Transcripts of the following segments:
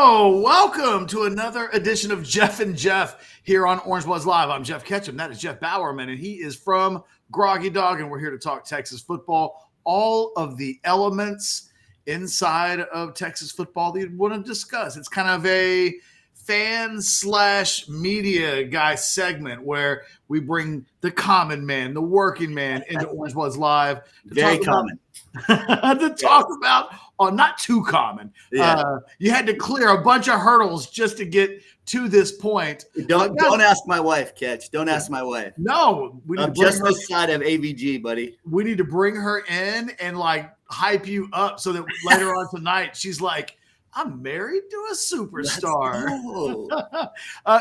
Hello, welcome to another edition of Jeff and Jeff here on Orange Bloods Live. I'm Jeff Ketchum. That is Jeff Bowerman, and he is from Groggy Dog, and we're here to talk Texas football. All of the elements inside of Texas football that you want to discuss. It's kind of a fan/media guy segment where we bring the common man, the working man into Orange Bloods Live. Very common. To talk about, not too common. Yeah. You had to clear a bunch of hurdles just to get to this point. Don't ask my wife, Ketch. Don't ask my wife. No, I'm just this side of AVG, buddy. We need to bring her in and hype you up so that later on tonight she's like, I'm married to a superstar.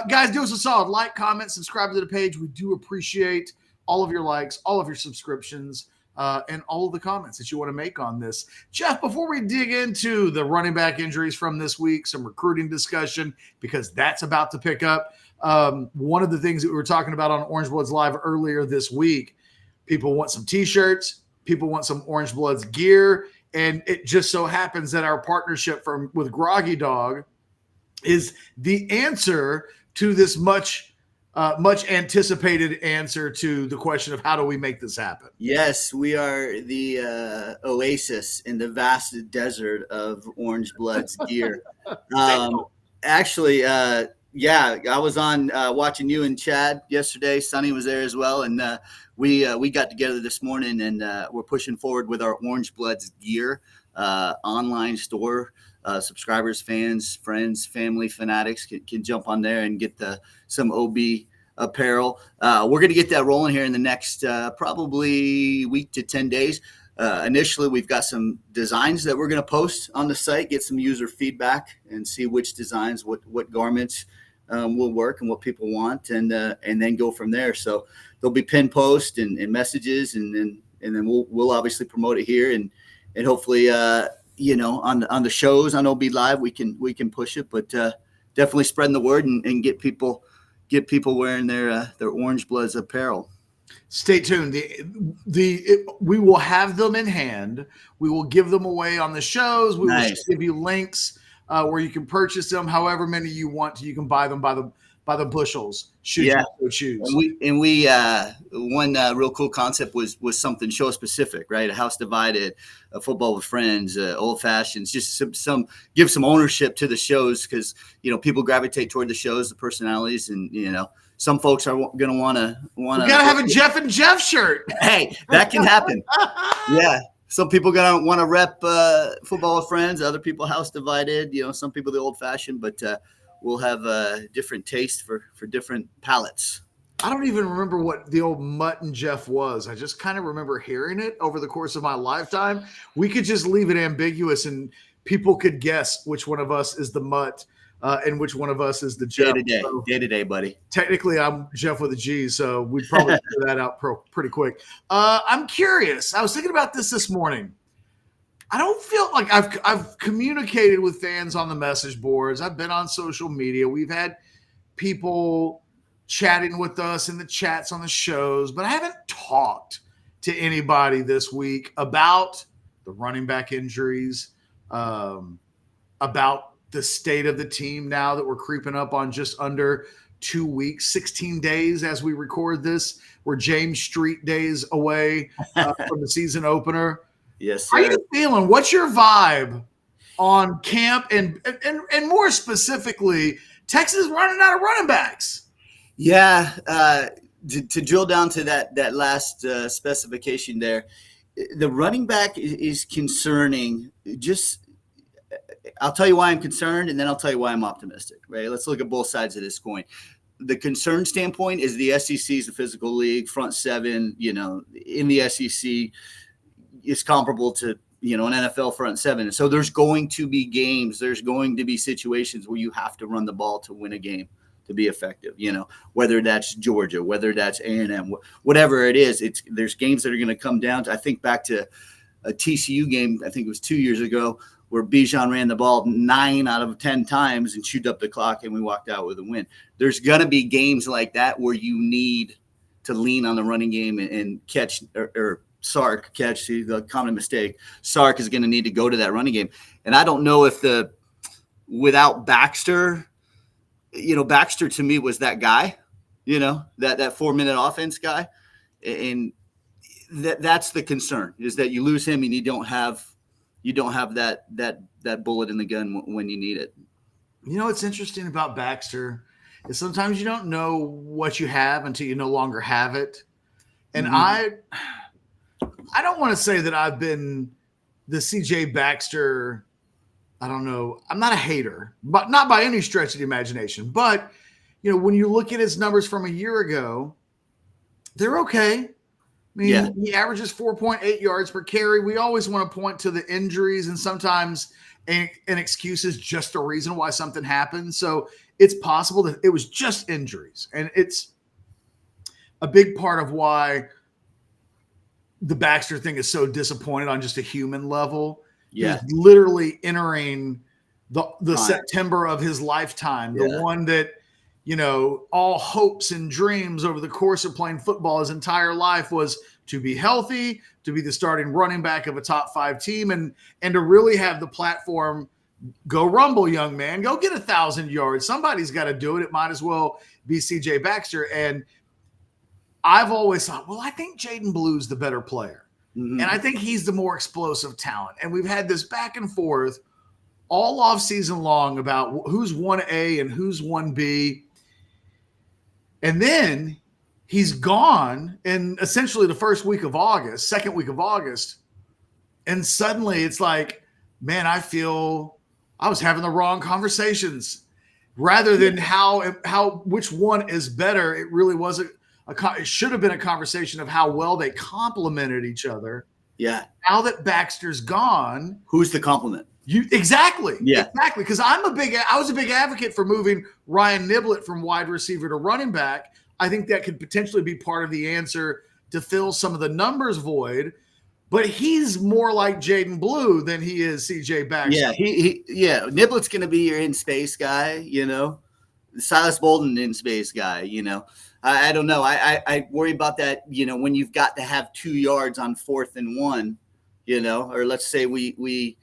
Guys, do us a solid. Like, comment, subscribe to the page. We do appreciate all of your likes, all of your subscriptions, and all of the comments that you want to make on this. Jeff, before we dig into the running back injuries from this week, some recruiting discussion, because that's about to pick up. One of the things that we were talking about on Orange Bloods Live earlier this week, people want some T-shirts, people want some Orange Bloods gear, and it just so happens that our partnership with Groggy Dog is the answer to this much anticipated answer to the question of how do we make this happen? Yes, we are the oasis in the vast desert of Orange Bloods gear. Actually, I was on watching you and Chad yesterday. Sonny was there as well, and we got together this morning, and we're pushing forward with our Orange Bloods gear online store. Subscribers, fans, friends, family, fanatics can jump on there and get some OB apparel. We're going to get that rolling here in the next probably week to 10 days. Initially, we've got some designs that we're going to post on the site, get some user feedback, and see which designs, what garments will work and what people want, and then go from there. So there'll be pin posts and messages, and then we'll obviously promote it here, and hopefully on the shows on OB Live we can push it, but definitely spreading the word and get people wearing their Orange Bloods apparel. Stay tuned. We will have them in hand. We will give them away on the shows. We will give you links where you can purchase them. However many you want to, you can buy them by the bushels. Should you choose. And we one real cool concept was something show specific, right? A house divided, a football with friends, old fashions, just some give some ownership to the shows, because people gravitate toward the shows, the personalities, and some folks are going to want to. We gotta have a Jeff and Jeff shirt. Hey, that can happen. Yeah. Some people going to want to rep football with friends. Other people house divided. Some people the old fashioned, but we'll have a different taste for different palates. I don't even remember what the old Mutton Jeff was. I just kind of remember hearing it over the course of my lifetime. We could just leave it ambiguous and people could guess which one of us is the Mutt and which one of us is the Jeff. Day to day, buddy. Technically, I'm Jeff with a G, so we'd probably figure that out pretty quick. I'm curious. I was thinking about this morning. I don't feel like I've communicated with fans on the message boards. I've been on social media. We've had people chatting with us in the chats on the shows, but I haven't talked to anybody this week about the running back injuries, about the state of the team now that we're creeping up on just under 2 weeks, 16 days as we record this. We're James Street days away from the season opener. Yes, sir. How are you feeling? What's your vibe on camp and more specifically, Texas running out of running backs? Yeah, to drill down to that last specification there, the running back is concerning. I'll tell you why I'm concerned, and then I'll tell you why I'm optimistic. Right? Let's look at both sides of this coin. The concern standpoint is the SEC is a physical league, front seven. In the SEC. Is comparable to, an NFL front seven. And so there's going to be games, there's going to be situations where you have to run the ball to win a game, to be effective, whether that's Georgia, whether that's A&M, whatever it is, there's games that are going to come down to, I think back to a TCU game, I think it was 2 years ago, where Bijan ran the ball 9 out of 10 times and chewed up the clock and we walked out with a win. There's going to be games like that where you need to lean on the running game and catch or Sark the common mistake. Sark is going to need to go to that running game. And I don't know if the without Baxter, Baxter to me was that guy, that 4-minute offense guy. And that's the concern, is that you lose him and you don't have that bullet in the gun when you need it. What's interesting about Baxter is sometimes you don't know what you have until you no longer have it. And I don't want to say that I've been the CJ Baxter. I don't know. I'm not a hater, but not by any stretch of the imagination. But, when you look at his numbers from a year ago, they're okay. I mean, He averages 4.8 yards per carry. We always want to point to the injuries, and sometimes an excuse is just a reason why something happened. So it's possible that it was just injuries. And it's a big part of why the Baxter thing is so disappointed on just a human level. Yeah. He's literally entering the September of his lifetime, the one that, all hopes and dreams over the course of playing football his entire life was to be healthy, to be the starting running back of a top 5 team, and to really have the platform. Go rumble, young man. Go get 1,000 yards. Somebody's got to do it. It might as well be CJ Baxter. And I've always thought, I think Jaden Blue's the better player. Mm-hmm. And I think he's the more explosive talent. And we've had this back and forth all off season long about who's 1A and who's 1B. And then he's gone in essentially the second week of August. And suddenly it's like, man, I feel I was having the wrong conversations rather than which one is better. It really wasn't. It should have been a conversation of how well they complemented each other. Yeah. Now that Baxter's gone, who's the compliment? Exactly. Yeah. Exactly. Because I was a big advocate for moving Ryan Niblett from wide receiver to running back. I think that could potentially be part of the answer to fill some of the numbers void. But he's more like Jaden Blue than he is CJ Baxter. Yeah, Niblett's going to be your in space guy, Silas Bolden in space guy, I don't know. I worry about that, when you've got to have 2 yards on 4th and 1, or let's say we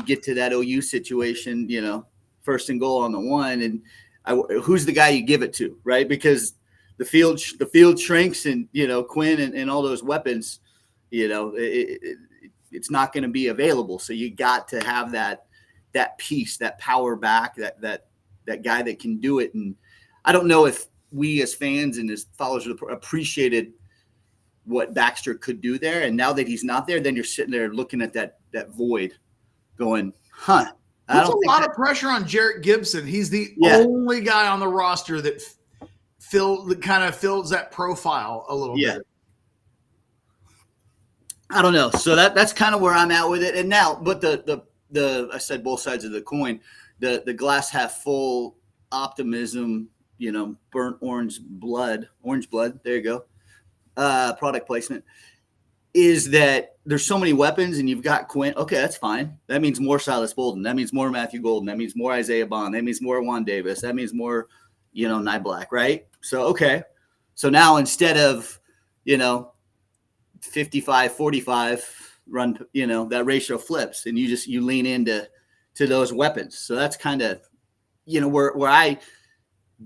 get to that OU situation, 1st and goal on the 1, and who's the guy you give it to, right? Because the field shrinks, and Quinn and all those weapons, it's not going to be available. So you got to have that piece, that power back, that guy that can do it. And I don't know if we as fans and as followers appreciated what Baxter could do there. And now that he's not there, then you're sitting there looking at that void going, There's a lot of pressure on Jarrett Gibson. He's the only guy on the roster that kind of fills that profile a little bit. I don't know. So that's kind of where I'm at with it. And now, but the I said both sides of the coin, the glass half full optimism, burnt orange blood. There you go. Product placement is that there's so many weapons and you've got Quinn. Okay, that's fine. That means more Silas Bolden. That means more Matthew Golden. That means more Isaiah Bond. That means more Juan Davis. That means more, Nye Black, right? So, okay. So now instead of, 55-45 run, that ratio flips and you lean into those weapons. So that's kind of, where I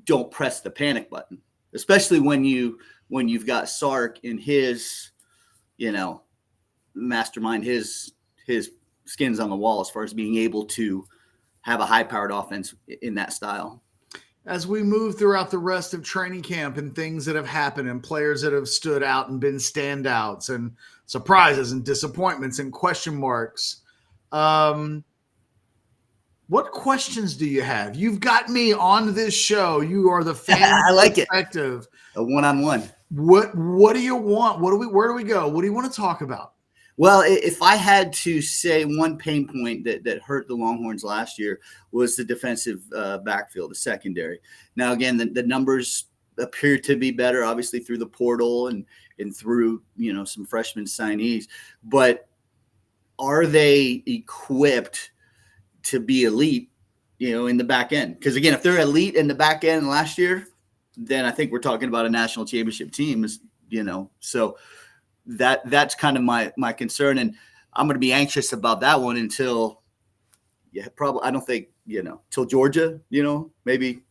don't press the panic button, especially when you've got Sark in his, mastermind, his skins on the wall as far as being able to have a high-powered offense in that style. As we move throughout the rest of training camp and things that have happened and players that have stood out and been standouts and surprises and disappointments and question marks, what questions do you have? You've got me on this show. You are the fan. I like perspective. A one-on-one. What do you want? Where do we go? What do you want to talk about? Well, if I had to say one pain point that hurt the Longhorns last year was the defensive backfield, the secondary. Now, again, the numbers appear to be better, obviously through the portal and through, some freshman signees. But are they equipped to be elite, in the back end? Because, again, if they're elite in the back end last year, then I think we're talking about a national championship team, so that's kind of my concern. And I'm going to be anxious about that one until probably. I don't think till Georgia. Maybe.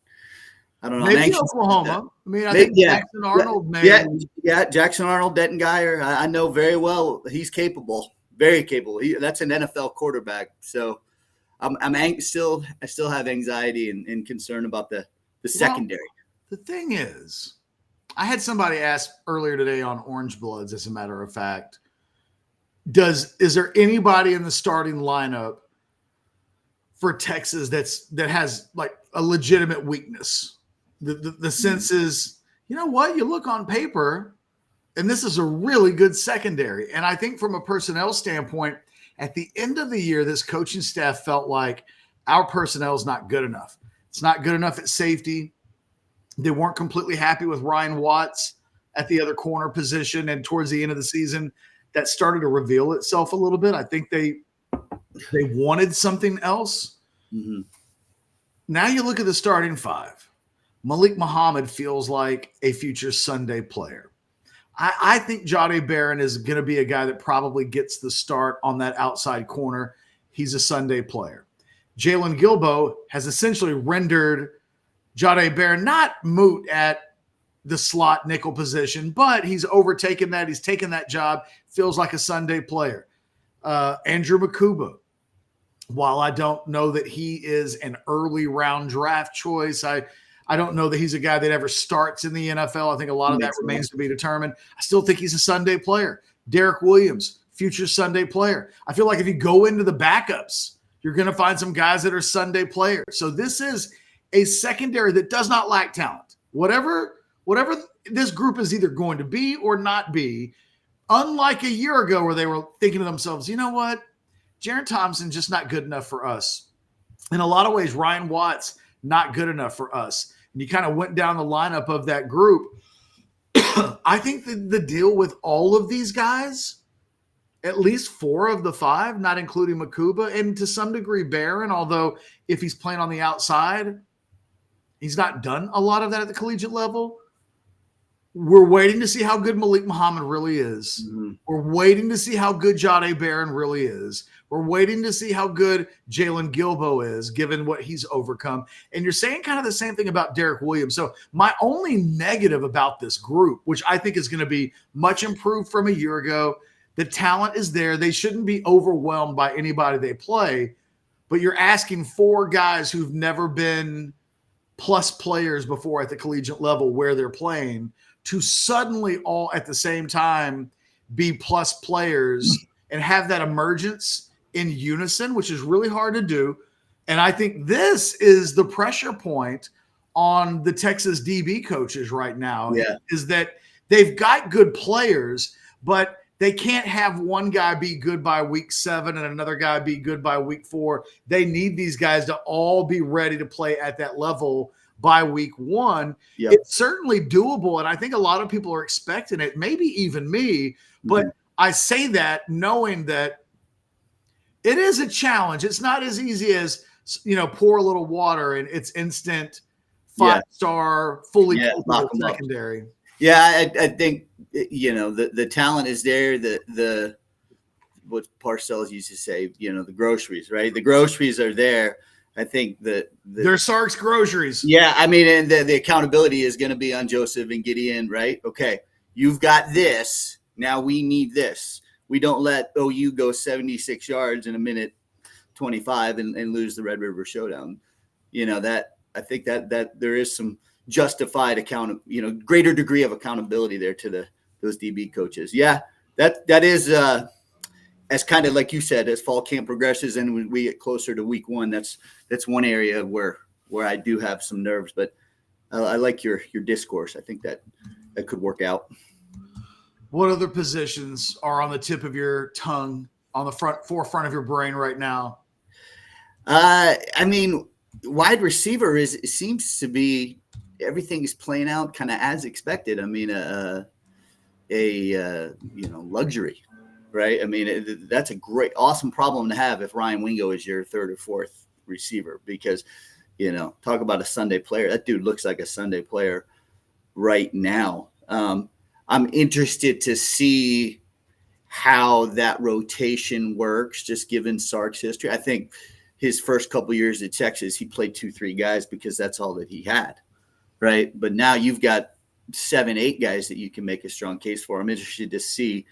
I don't know. Maybe Oklahoma. I mean, I think Jackson Arnold. Jackson Arnold, Denton Geyer. I know very well. He's capable, very capable. That's an NFL quarterback. So I still have anxiety and concern about the secondary. The thing is, I had somebody ask earlier today on Orange Bloods, as a matter of fact, is there anybody in the starting lineup for Texas that has like a legitimate weakness? The sense is, you know what? You look on paper, and this is a really good secondary. And I think from a personnel standpoint, at the end of the year, this coaching staff felt like our personnel is not good enough. It's not good enough at safety. They weren't completely happy with Ryan Watts at the other corner position. And towards the end of the season, that started to reveal itself a little bit. I think they wanted something else. Mm-hmm. Now you look at the starting five. Malik Muhammad feels like a future Sunday player. I think Jahdae Barron is going to be a guy that probably gets the start on that outside corner. He's a Sunday player. Jalen Gilbo has essentially rendered Jahdae Barron not moot at the slot nickel position, but he's overtaken that. He's taken that job. Feels like a Sunday player. Andrew Makuba. While I don't know that he is an early round draft choice, I don't know that he's a guy that ever starts in the NFL. I think a lot of that remains to be determined. I still think he's a Sunday player. Derek Williams, future Sunday player. I feel like if you go into the backups, you're going to find some guys that are Sunday players. So this is a secondary that does not lack talent. Whatever this group is either going to be or not be, unlike a year ago where they were thinking to themselves, you know what? Jaron Thompson just not good enough for us. In a lot of ways, Ryan Watts not good enough for us. And you kind of went down the lineup of that group. I think the deal with all of these guys, at least 4 of the 5, not including Makuba, and to some degree Barron, although if he's playing on the outside, he's not done a lot of that at the collegiate level. We're waiting to see how good Malik Muhammad really is. Mm-hmm. We're waiting to see how good Jahdae Barron really is. We're waiting to see how good Jalen Gilbo is, given what he's overcome. And you're saying kind of the same thing about Derek Williams. So my only negative about this group, which I think is going to be much improved from a year ago, the talent is there. They shouldn't be overwhelmed by anybody they play. But you're asking 4 guys who've never been plus players before at the collegiate level where they're playing to suddenly all at the same time be plus players and have that emergence in unison, which is really hard to do. And I think this is the pressure point on the Texas DB coaches right now, is that they've got good players, but they can't have one guy be good by week 7 and another guy be good by week 4. They need these guys to all be ready to play at that level by week 1. Yep. It's certainly doable, and I think a lot of people are expecting it, maybe even me, but I say that knowing that it is a challenge. It's not as easy as, pour a little water and it's instant 5-star, fully capable secondary. Yeah, I think, the talent is there. The what Parcells used to say, the groceries, right? The groceries are there. I think that they're Sark's groceries. Yeah, I mean, and the accountability is going to be on Joseph and Gideon, right? Okay, you've got this. Now we need this. We don't let OU go 76 yards in a minute 25 and lose the Red River Showdown. I think that there is some justified greater degree of accountability there to those DB coaches. Yeah, that is as kind of like you said, as fall camp progresses and when we get closer to week 1, that's one area where I do have some nerves, but I like your discourse. I think that could work out. What other positions are on the tip of your tongue, on the forefront of your brain right now? I mean, wide receiver seems to be everything is playing out kind of as expected. I mean, luxury, right? I mean, that's a great, awesome problem to have if Ryan Wingo is your 3rd or 4th receiver, because talk about a Sunday player. That dude looks like a Sunday player right now. I'm interested to see how that rotation works, just given Sark's history. I think his first couple years at Texas, he played 2-3 guys because that's all that he had, right? But now you've got 7-8 guys that you can make a strong case for. I'm interested to see,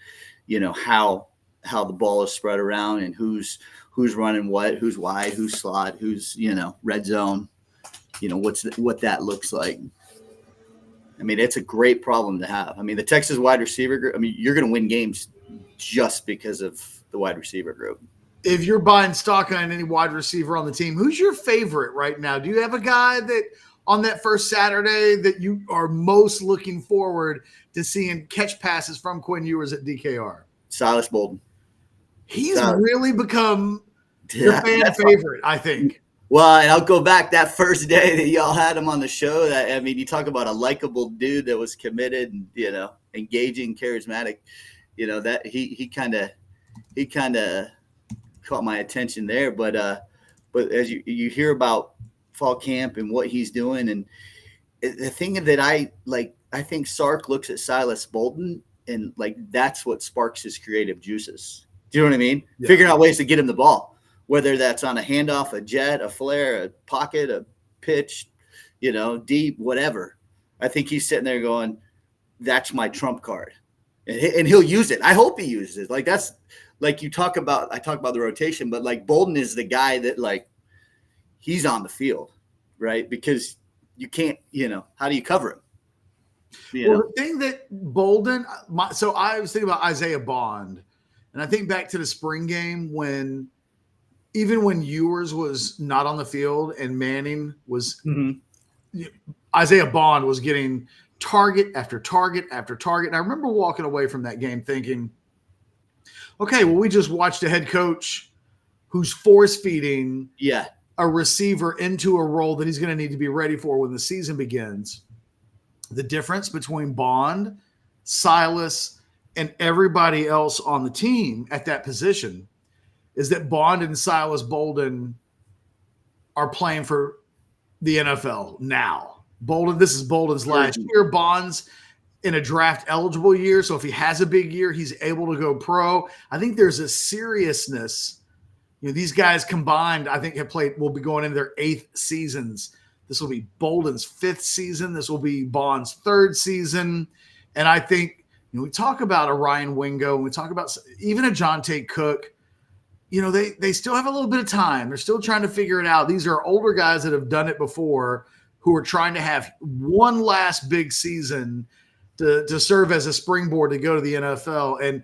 how the ball is spread around and who's running what, who's wide, who's slot, who's red zone, what that looks like. I mean, it's a great problem to have. I mean, the Texas wide receiver group, I mean, you're going to win games just because of the wide receiver group. If you're buying stock on any wide receiver on the team, who's your favorite right now? Do you have a guy that on that first Saturday that you are most looking forward to seeing catch passes from Quinn Ewers at DKR? Silas Bolden. He's really become the fan favorite, I think. Well, and I'll go back that first day that y'all had him on the show. You talk about a likable dude that was committed and, engaging, charismatic, that he kind of caught my attention there. But as you hear about fall camp and what he's doing, and the thing that I think Sark looks at Silas Bolden and that's what sparks his creative juices. Do you know what I mean? Yeah. Figuring out ways to get him the ball. Whether that's on a handoff, a jet, a flare, a pocket, a pitch, deep, whatever. I think he's sitting there going, that's my trump card. And he'll use it. I hope he uses it. That's you talk about, I talk about the rotation, but Bolden is the guy that he's on the field, right? Because you can't, how do you cover him? The thing that Bolden, so I was thinking about Isaiah Bond, and I think back to the spring game when Ewers was not on the field and Manning was, Isaiah Bond was getting target after target after target. And I remember walking away from that game thinking, okay, well, we just watched a head coach who's force feeding a receiver into a role that he's going to need to be ready for when the season begins. The difference between Bond, Silas, and everybody else on the team at that position is that Bond and Silas Bolden are playing for the NFL now. This is Bolden's last year. Bond's in a draft eligible year. So if he has a big year, he's able to go pro. I think there's a seriousness. These guys combined, I think will be going into their 8th seasons. This will be Bolden's 5th season. This will be Bond's 3rd season. And I think, we talk about a Ryan Wingo, and we talk about even a Jonte Cook, they still have a little bit of time. They're still trying to figure it out. These are older guys that have done it before who are trying to have one last big season to serve as a springboard to go to the NFL. And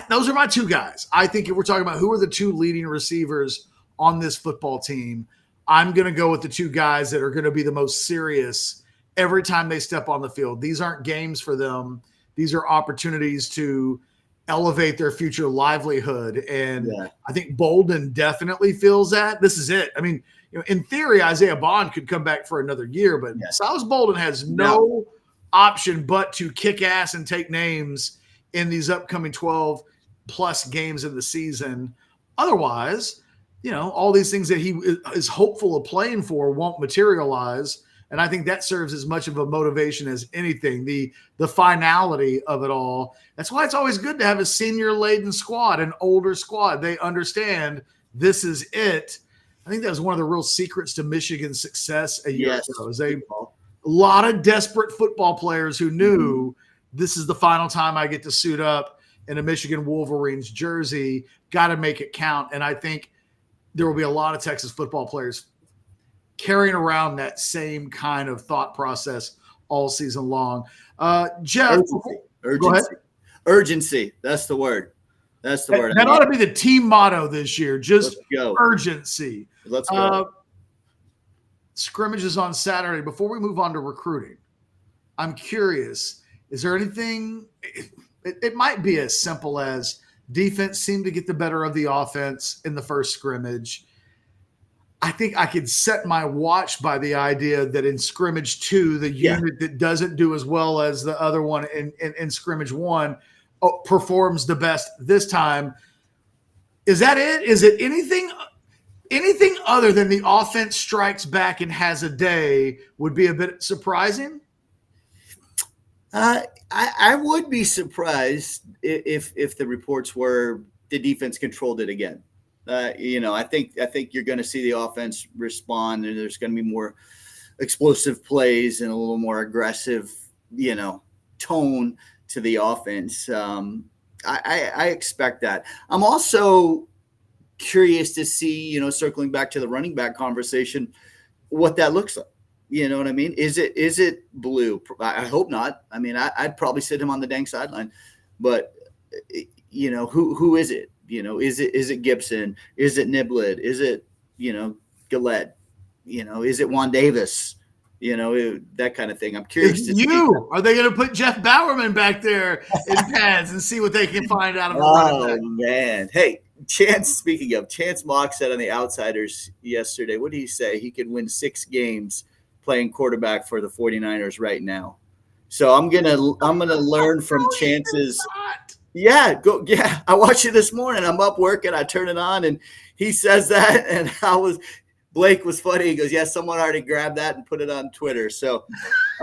those are my two guys. I think if we're talking about who are the two leading receivers on this football team, I'm going to go with the two guys that are going to be the most serious every time they step on the field. These aren't games for them. These are opportunities to elevate their future livelihood. And I think Bolden definitely feels that. This is it. I mean, in theory, Isaiah Bond could come back for another year, but Silas Bolden has no option but to kick ass and take names in these upcoming 12 plus games in the season. Otherwise, all these things that he is hopeful of playing for won't materialize. And I think that serves as much of a motivation as anything, the finality of it all. That's why it's always good to have a senior-laden squad, an older squad. They understand this is it. I think that was one of the real secrets to Michigan's success a year ago. Is a lot of desperate football players who knew this is the final time I get to suit up in a Michigan Wolverines jersey. Got to make it count. And I think there will be a lot of Texas football players carrying around that same kind of thought process all season long. Jeff, urgency. That's the word. That's the word. That ought to be the team motto this year. Just urgency. Let's go. Scrimmage is on Saturday. Before we move on to recruiting, I'm curious, is there anything – it might be as simple as defense seemed to get the better of the offense in the first scrimmage. I think I could set my watch by the idea that in scrimmage 2, the unit that doesn't do as well as the other one in scrimmage 1 performs the best this time. Is that it? Is it anything other than the offense strikes back and has a day would be a bit surprising? I would be surprised if the reports were the defense controlled it again. I think you're going to see the offense respond, and there's going to be more explosive plays and a little more aggressive, tone to the offense. I expect that. I'm also curious to see, circling back to the running back conversation, what that looks like. You know what I mean? Is it Blue? I hope not. I mean, I'd probably sit him on the dang sideline, but who is it? Is it Gibson? Is it Niblett? Is it Gillette? Is it Juan Davis? That kind of thing. I'm curious to see. Are they going to put Jeff Bowerman back there in pads and see what they can find out of a running back? Man. Hey, speaking of, Chance Mock said on the Outsiders yesterday, what did he say? He could win 6 games playing quarterback for the 49ers right now. So I'm gonna learn from Chance's. Yeah, I watched it this morning. I'm up working. I turn it on, and he says that, and Blake was funny. He goes, "Yeah, someone already grabbed that and put it on Twitter." So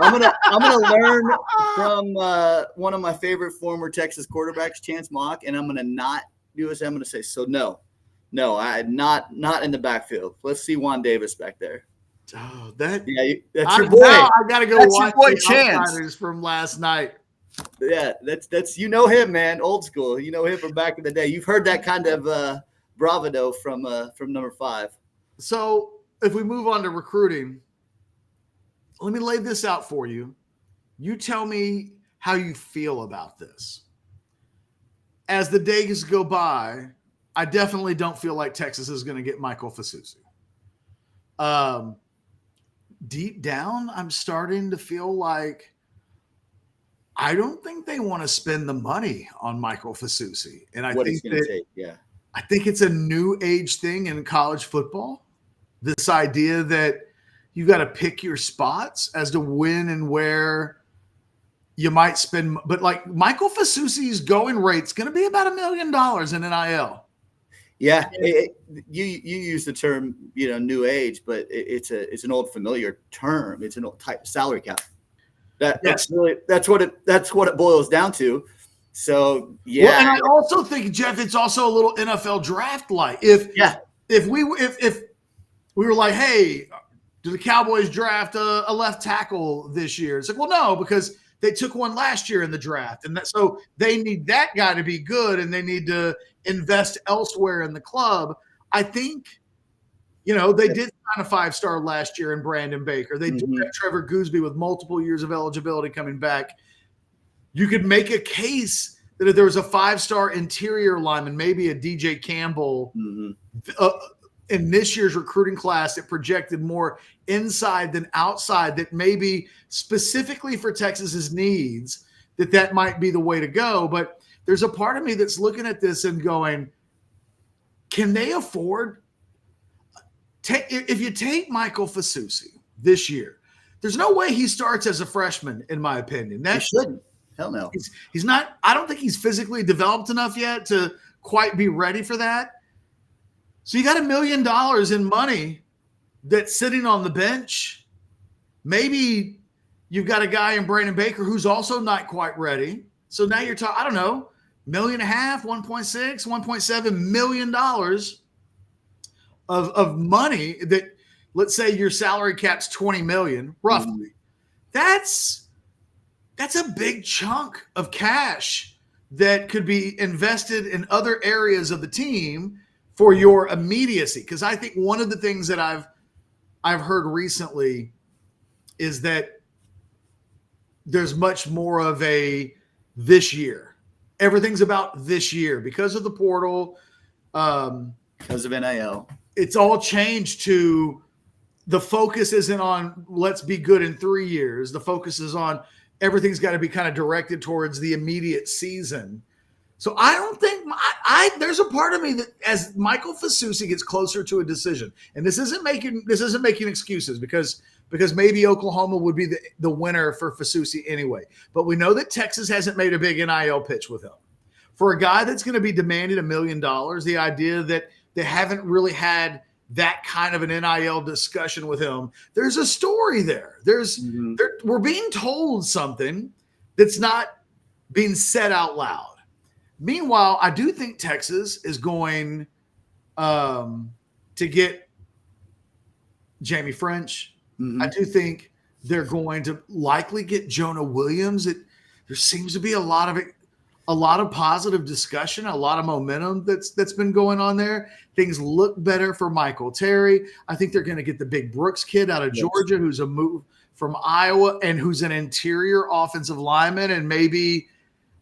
I'm gonna learn from one of my favorite former Texas quarterbacks, Chance Mock, and I'm gonna not do as I'm gonna say. So no, I'm not in the backfield. Let's see Juan Davis back there. Oh, that's your boy. I gotta go that's watch your boy, the Chance Outsiders from last night. Yeah, that's him, man. Old school. You know him from back in the day. You've heard that kind of bravado from number 5. So if we move on to recruiting, let me lay this out for you. You tell me how you feel about this. As the days go by, I definitely don't feel like Texas is going to get Michael Fasusi. Deep down, I'm starting to feel like I don't think they want to spend the money on Michael Fasusi. And I think I think it's a new age thing in college football. This idea that you got to pick your spots as to when and where you might spend. But like Michael Fasusi's going rate's going to be about $1 million in NIL. Yeah, you use the term, new age, but it's an old familiar term. It's an old type salary cap. That's what it boils down to. So yeah, well, and I also think, Jeff, it's also a little NFL draft like. If we were like, hey, do the Cowboys draft a left tackle this year? It's like, well, no, because they took one last year in the draft, and so they need that guy to be good, and they need to invest elsewhere in the club. I think, they did sign a 5-star last year in Brandon Baker. They did have Trevor Gooseby with multiple years of eligibility coming back. You could make a case that if there was a 5-star interior lineman, maybe a DJ Campbell in this year's recruiting class that projected more inside than outside, that maybe specifically for Texas's needs, that might be the way to go. But there's a part of me that's looking at this and going, can they afford if you take Michael Fasusi this year, there's no way he starts as a freshman, in my opinion. He shouldn't. Hell no. He's not. I don't think he's physically developed enough yet to quite be ready for that. So you got $1 million in money that's sitting on the bench. Maybe you've got a guy in Brandon Baker who's also not quite ready. So now you're talking, I don't know, $1.5 million, 1.6, $1.7 million of money that, let's say your salary cap's $20 million, roughly. That's a big chunk of cash that could be invested in other areas of the team for your immediacy. Because I think one of the things that I've heard recently is that there's much more of a this year. Everything's about this year because of the portal. Because of NIL. It's all changed to the focus isn't on let's be good in 3 years. The focus is on everything's got to be kind of directed towards the immediate season. So I don't think there's a part of me that as Michael Fasusi gets closer to a decision, and this isn't making excuses because maybe Oklahoma would be the winner for Fasusi anyway. But we know that Texas hasn't made a big NIL pitch with him. For a guy that's going to be demanded $1 million, the idea that they haven't really had that kind of an NIL discussion with him, there's a story there. We're being told something that's not being said out loud. Meanwhile, I do think Texas is going to get Jamie French. Mm-hmm. I do think they're going to likely get Jonah Williams. There seems to be a lot of positive discussion, a lot of momentum that's been going on there. Things look better for Michael Terry. I think they're going to get the big Brooks kid out of Georgia, who's a move from Iowa and who's an interior offensive lineman and maybe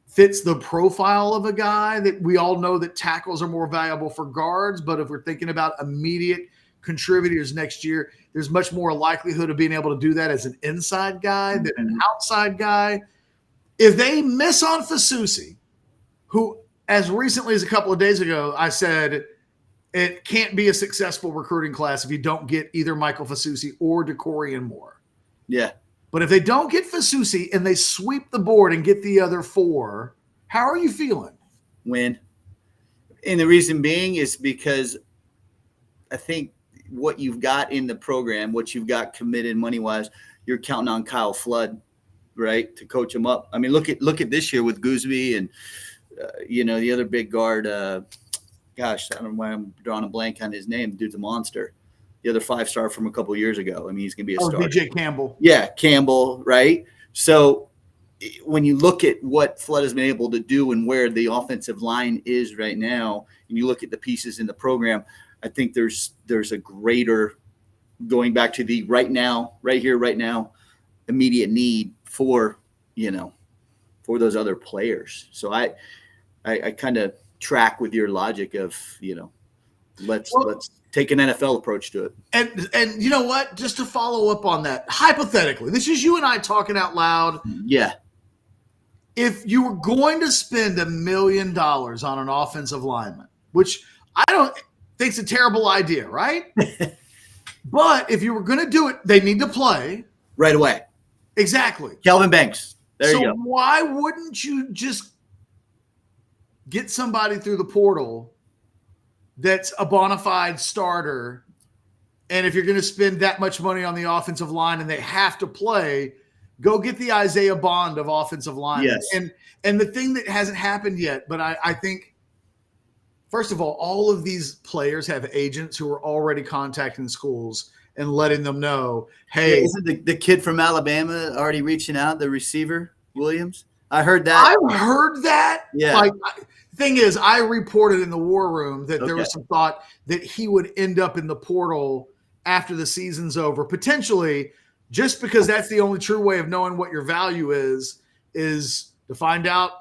fits the profile of a guy that we all know that tackles are more valuable for guards. But if we're thinking about immediate contributors next year, there's much more likelihood of being able to do that as an inside guy than an outside guy. If they miss on Fasusi, who as recently as a couple of days ago, I said it can't be a successful recruiting class if you don't get either Michael Fasusi or DeCorian Moore. Yeah. But if they don't get Fasusi and they sweep the board and get the other four, how are you feeling? Win. And the reason being is because I think what you've got in the program, what you've got committed money-wise, you're counting on Kyle Flood, right, to coach him up. I mean, look at this year with Gooseby and, the other big guard. Gosh, I don't know why I'm drawing a blank on his name. The dude's a monster. The other 5-star from a couple of years ago. I mean, he's going to be a star. DJ Campbell. Yeah, Campbell, right? So when you look at what Flood has been able to do and where the offensive line is right now, and you look at the pieces in the program, I think there's a greater going back to the right now, immediate need for those other players. So I kind of track with your logic of, let's take an NFL approach to it. And you know what? Just to follow up on that, hypothetically, this is you and I talking out loud. Yeah. If you were going to spend $1 million on an offensive lineman, which I don't think is a terrible idea, right? But if you were going to do it, they need to play. Right away. Exactly. Calvin Banks. There you go. So why wouldn't you just get somebody through the portal that's a bona fide starter? And if you're going to spend that much money on the offensive line and they have to play, go get the Isaiah Bond of offensive line. Yes. And the thing that hasn't happened yet, but I think, first of all of these players have agents who are already contacting schools and letting them know, hey. Isn't the kid from Alabama already reaching out, the receiver, Williams? I heard that. I heard that. Yeah. Thing is, I reported in the war room that there was some thought that he would end up in the portal after the season's over, potentially just because that's the only true way of knowing what your value is to find out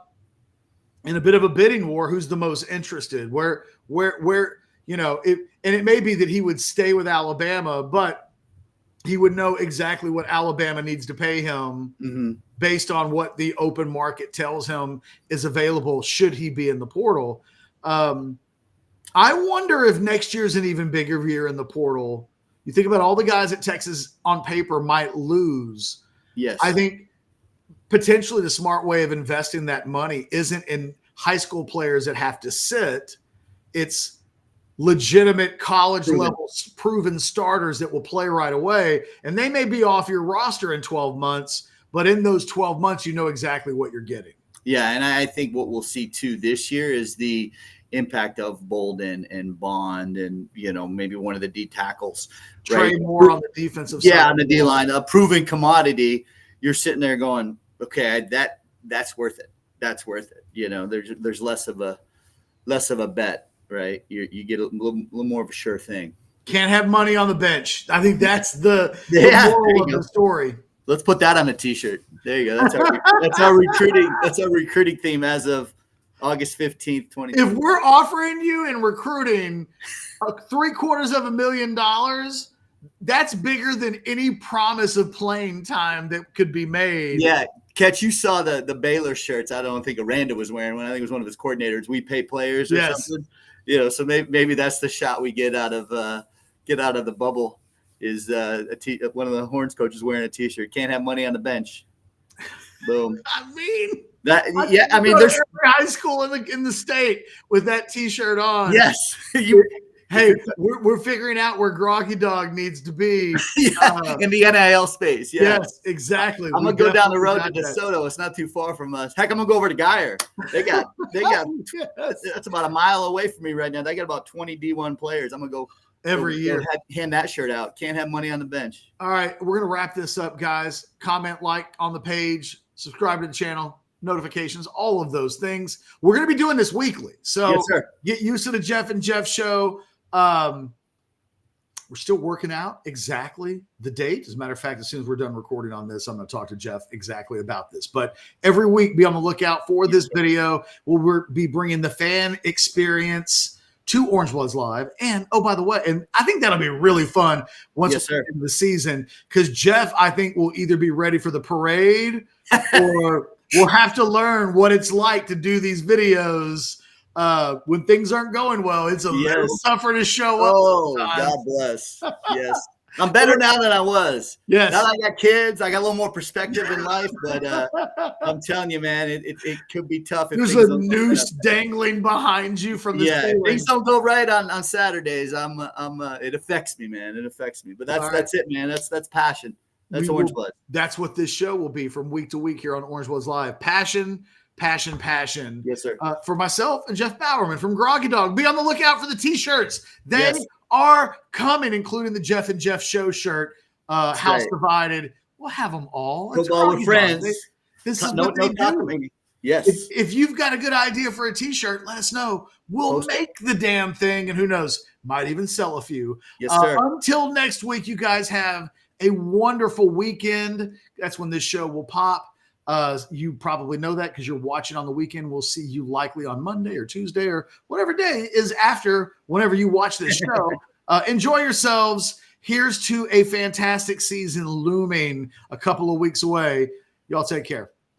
in a bit of a bidding war who's the most interested. Where and it may be that he would stay with Alabama, but he would know exactly what Alabama needs to pay him based on what the open market tells him is available should he be in the portal. I wonder if next year's an even bigger year in the portal. You think about all the guys that Texas on paper might lose. Yes. I think potentially the smart way of investing that money isn't in high school players that have to sit. It's legitimate college level proven starters that will play right away. And they may be off your roster in 12 months, but in those 12 months, you know exactly what you're getting. Yeah. And I think what we'll see too this year is the impact of Bolden and Bond and, maybe one of the D tackles. Trey Moore on the defensive side. Yeah, on the D line, a proven commodity. You're sitting there going, okay, that's worth it. That's worth it. There's less of a bet. Right, you get a little more of a sure thing. Can't have money on the bench. I think that's the moral of the story. Let's put that on a T-shirt. There you go. That's our recruiting. That's our recruiting theme as of August 15th, 2020. If we're offering you in recruiting $750,000, that's bigger than any promise of playing time that could be made. Yeah. Catch, you saw the Baylor shirts. I don't think Aranda was wearing one. I think it was one of his coordinators. We pay players or something. So maybe that's the shot we get out of the bubble is one of the Horns coaches wearing a T-shirt. Can't have money on the bench. Boom. There's every high school in the state with that T-shirt on. Yes. Hey, we're figuring out where Groggy Dog needs to be. In the NIL space. Yeah. Yes, exactly. I'm gonna go down the road to DeSoto. It's not too far from us. Heck, I'm gonna go over to Geyer. They got yes. That's about a mile away from me right now. They got about 20 D1 players. I'm gonna go every year. Hand that shirt out. Can't have money on the bench. All right, we're gonna wrap this up, guys. Comment, like on the page, subscribe to the channel, notifications, all of those things. We're gonna be doing this weekly, so yes, sir. Get used to the Jeff and Jeff show. We're still working out exactly the date. As a matter of fact, as soon as we're done recording on this, I'm going to talk to Jeff exactly about this. But every week, be on the lookout for this video. We'll be bringing the fan experience to Orange Bloods Live. And, oh, by the way, and I think that'll be really fun once we're in the season, because Jeff, I think, will either be ready for the parade or we'll have to learn what it's like to do these videos when things aren't going well. It's a little tougher to show up. Oh, God bless. Yes. I'm better now than I was. Yes. Now that I got kids, I got a little more perspective in life, but I'm telling you, man, it could be tough. There's a noose dangling behind you from this. Yeah, if things don't go right on Saturdays, it affects me, man. It affects me. But that's it, man. That's passion. That's Orange Blood. That's what this show will be from week to week here on Orange Bloods Live. Passion. Yes, sir. For myself and Jeff Bowerman from Groggy Dog. Be on the lookout for the T-shirts. They are coming, including the Jeff and Jeff show shirt. House Divided. We'll have them all. Football with friends. This is what they do. Yes. If you've got a good idea for a T-shirt, let us know. We'll make the damn thing, and who knows, might even sell a few. Yes, sir. Until next week, you guys have a wonderful weekend. That's when this show will pop. You probably know that because you're watching on the weekend. We'll see you likely on Monday or Tuesday or whatever day is after whenever you watch this show. Enjoy yourselves. Here's to a fantastic season looming a couple of weeks away. Y'all take care.